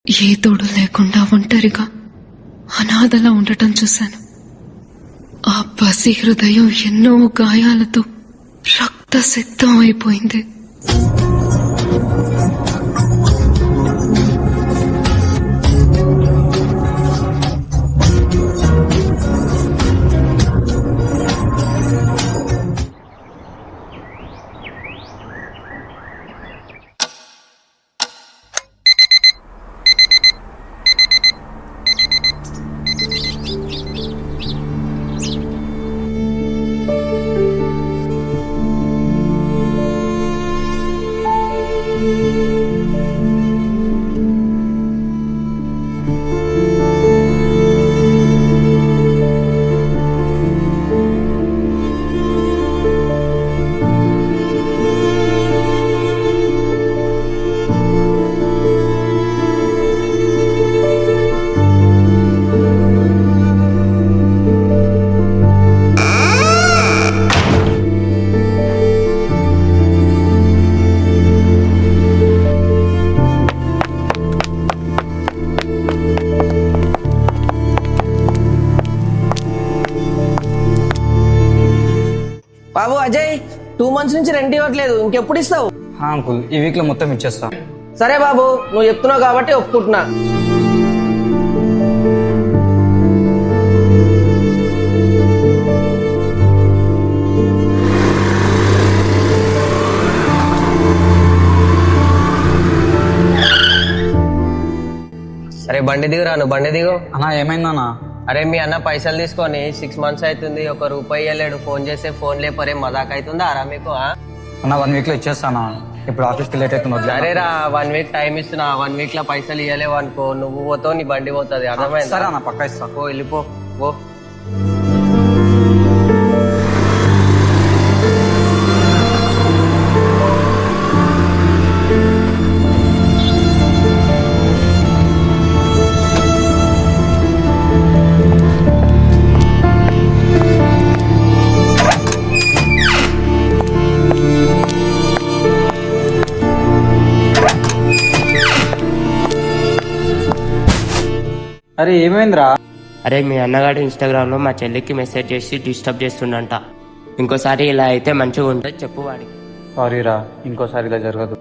ఏ తోడు లేకుండా ఒంటరిగా అనాథలా ఉండటం చూశాను. ఆ పసి హృదయం ఎన్నో గాయాలతో రక్తసిద్ధం అయిపోయింది. బాబు అజయ్ 2 months నుంచి రెంట్ ఇవ్వట్లేదు, ఇంకెప్పుడు ఇస్తావు? అంకుల్ ఈ వీక్ లో మొత్తం ఇచ్చేస్తా. సరే బాబు, నువ్వు చెప్తున్నావు కాబట్టి ఒప్పుకుంటున్నా. అరే బండి దిగురా, నువ్వు బండి దిగు. అన్నా ఏమైందన్నా? అరే మీ అన్న పైసలు తీసుకొని 6 months అవుతుంది, 1 రూపాయి ఇవ్వలేడు. ఫోన్ చేస్తే ఫోన్ లేపరే, మదాక్ అవుతుందా అరా మీకు? అన్న 1 week లో ఇచ్చేస్తానా? ఇప్పుడు ఆఫీస్కి లేట్ అవుతుంది. సరేరా 1 week టైం ఇస్తున్నా. 1 week లో పైసలు ఇవ్వలేవు అనుకో, నువ్వు పోతావు, నీ బండి పోతుంది. అర్థమైంది? సరే అన్న, పక్కా ఇస్తా. పో, వెళ్ళిపో పో. అరే ఏమైందిరా? అరే మీ అన్నగాడు ఇన్స్టాగ్రామ్ లో మా చెల్లికి మెసేజ్ చేసి డిస్టర్బ్ చేస్తుండంట. ఇంకోసారి ఇలా అయితే మంచిగా ఉంటుంది చెప్పు వాడికి. సారీరా, ఇంకోసారి ఇలా జరగదు.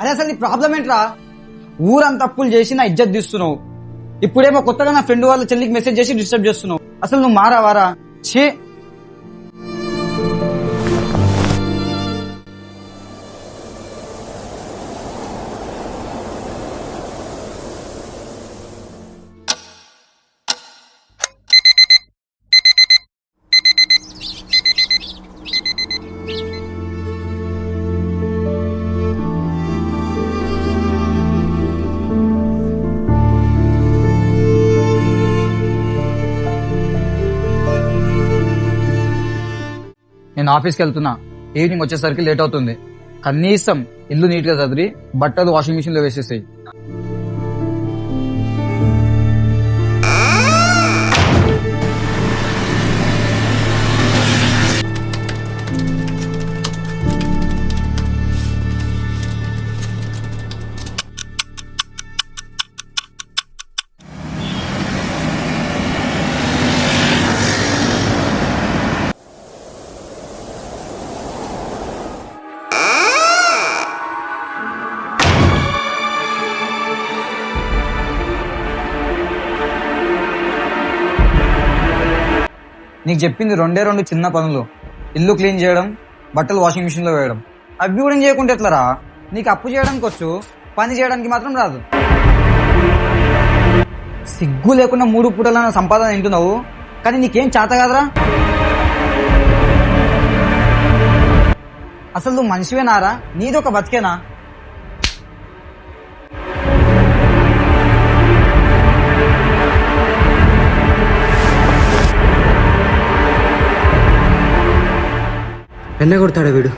అదే అసలు నీ ప్రాబ్లం ఏంట్రా? ఊరంతా తప్పులు చేసి నా ఇజ్జత్ తీస్తున్నావు. ఇప్పుడేమో కొత్తగా నా ఫ్రెండ్ వాళ్ళ చెల్లికి మెసేజ్ చేసి డిస్టర్బ్ చేస్తున్నావు. అసలు నువ్వు మారావారా? ఛే! నేను ఆఫీస్కి వెళ్తున్నా, ఈవినింగ్ వచ్చేసరికి లేట్ అవుతుంది. కనీసం ఇల్లు నీట్ గా చదివి బట్టలు వాషింగ్ మిషన్ లో వేసేసాయి. నీకు చెప్పింది 2 చిన్న పనులు: ఇల్లు క్లీన్ చేయడం, బట్టలు వాషింగ్ మిషన్ లో వేయడం. అవి కూడా చేయకుంటే ఎట్లరా? నీకు అప్పు చేయడానికి వచ్చు, పని చేయడానికి మాత్రం రాదు. సిగ్గు లేకుండా 3 పూటల సంపాదన తింటున్నావు, కానీ నీకేం చేత కాదురా. అసలు నువ్వు మనిషివేనారా? నీది ఒక బతికేనా? ఎన్న కొడతాడా వీడు?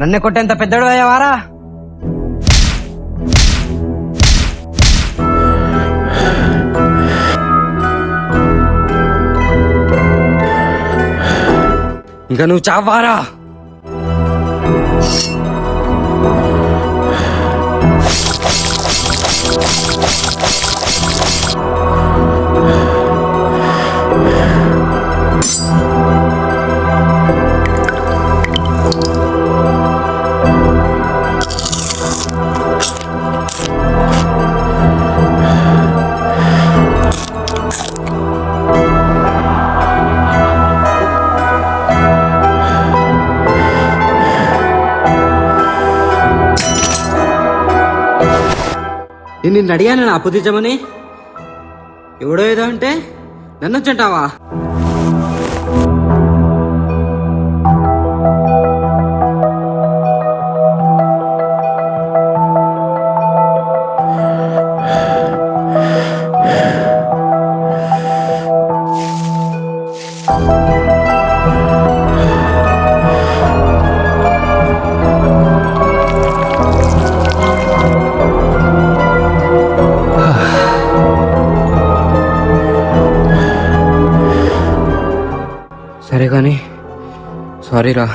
నన్నే కొట్టేంత పెద్దడు అయ్యావారా? ఇంకా నువ్వు చావారా? నేను నిన్ను అడిగాను నా అప్పుదించమని. ఎవడో ఏదో అంటే నన్ను వచ్చంటావా? సరే కానీ సారీరా,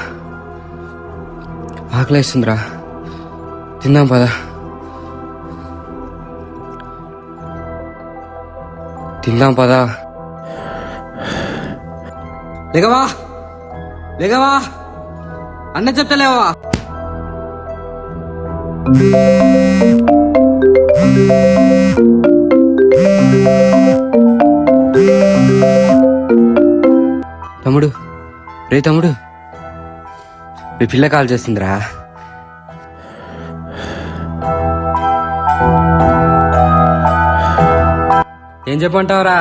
ఆకలేస్తుందిరా, తిందాం పదా. తిందాం పదా. లేగవా లేగవా, అన్న చెప్తలేవా? తమ్ముడు, రే తమ్ముడు, మీ పిల్ల కాల్ చేస్తుందిరా. ఏం చెప్పంటావురా?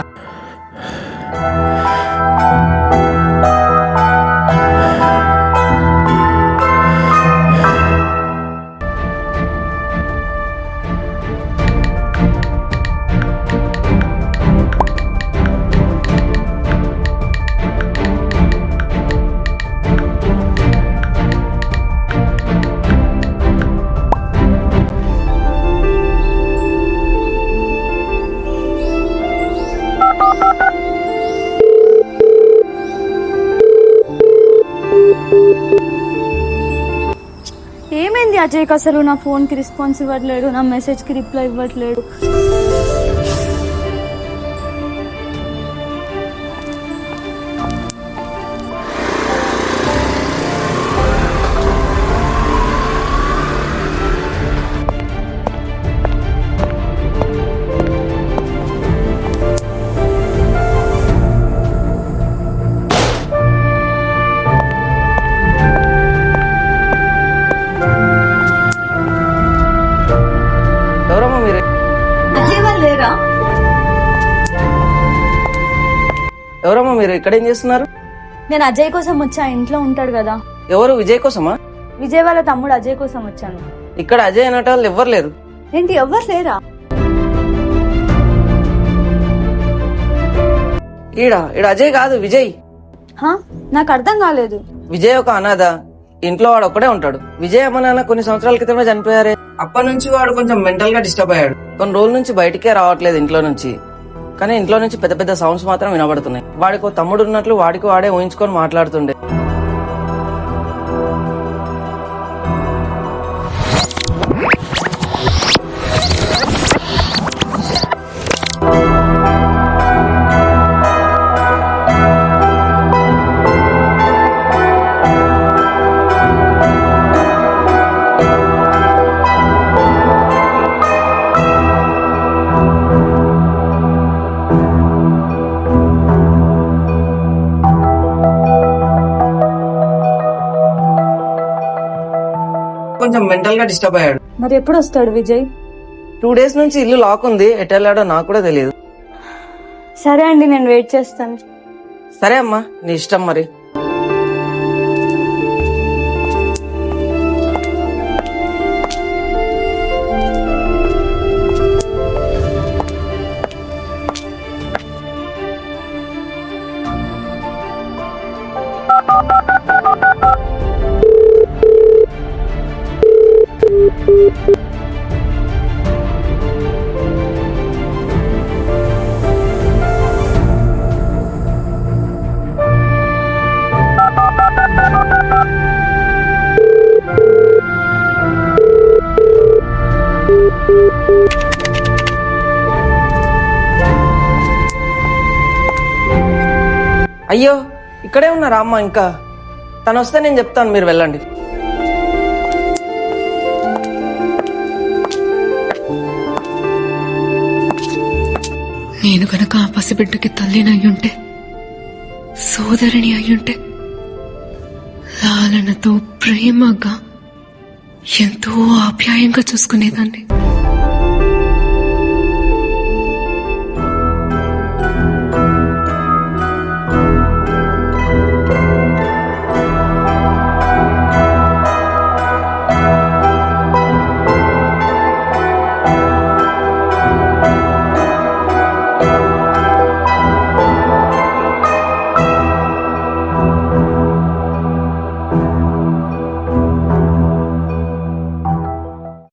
ఏమైంది అజయ్కి? అసలు నా ఫోన్కి రెస్పాన్స్ ఇవ్వట్లేడు, నా మెసేజ్కి రిప్లై ఇవ్వట్లేడు. ఎవరమ్మా మీరు? అజయ్ వాళ్ళు లేరా? ఎవరమ్మా మీరు? ఇక్కడ ఏం చేస్తున్నారు? నేను అజయ్ కోసం వచ్చా, ఇంట్లో ఉంటాడు కదా. ఎవరు? విజయ్ కోసమా? విజయ్ వాళ్ళ తమ్ముడు అజయ్ కోసం వచ్చాను. ఇక్కడ అజయ్ అనేట వాళ్ళు ఎవ్వరు లేరు. ఏంటి, ఎవ్వరు లేరా? ఈడ అజయ్ కాదు, విజయ్. నాకు అర్థం కాలేదు. విజయ్ ఒక అనాథ. ఇంట్లో వాడు ఒక్కడే ఉంటాడు. విజయ్ అమ్మ నాన్న కొన్ని సంవత్సరాల క్రితమే చనిపోయారే. అప్పటి నుంచి వాడు కొంచెం మెంటల్ గా డిస్టర్బ్ అయ్యాడు. కొన్ని రోజుల నుంచి బయటికే రావట్లేదు ఇంట్లో నుంచి. కానీ ఇంట్లో నుంచి పెద్ద పెద్ద సౌండ్స్ మాత్రం వినబడుతున్నాయి. వాడికి తమ్ముడు ఉన్నట్లు వాడికి వాడే ఊహించుకొని మాట్లాడుతుండే. కొంచెం మెంటల్ గా డిస్టర్బ్ అయ్యాడు. మరి ఎప్పుడు వస్తాడు విజయ్? 2 days నుంచి ఇల్లు లాక్ ఉంది. ఎటు వెళ్ళాడో నాకు కూడా తెలియదు. సరే అండి, నేను వెయిట్ చేస్తాను. సరే అమ్మా, నీ ఇష్టం మరి. అయ్యో, ఇక్కడే ఉన్నారా అమ్మ? ఇంకా తను వస్తే నేను చెప్తాను, మీరు వెళ్ళండి. నేను గనక ఆ పసిబిడ్డకి తల్లిని అయ్యుంటే, సోదరిని అయ్యుంటే, లాలనతో ప్రేమగా ఎంతో ఆప్యాయంగా చూసుకునేదాన్ని.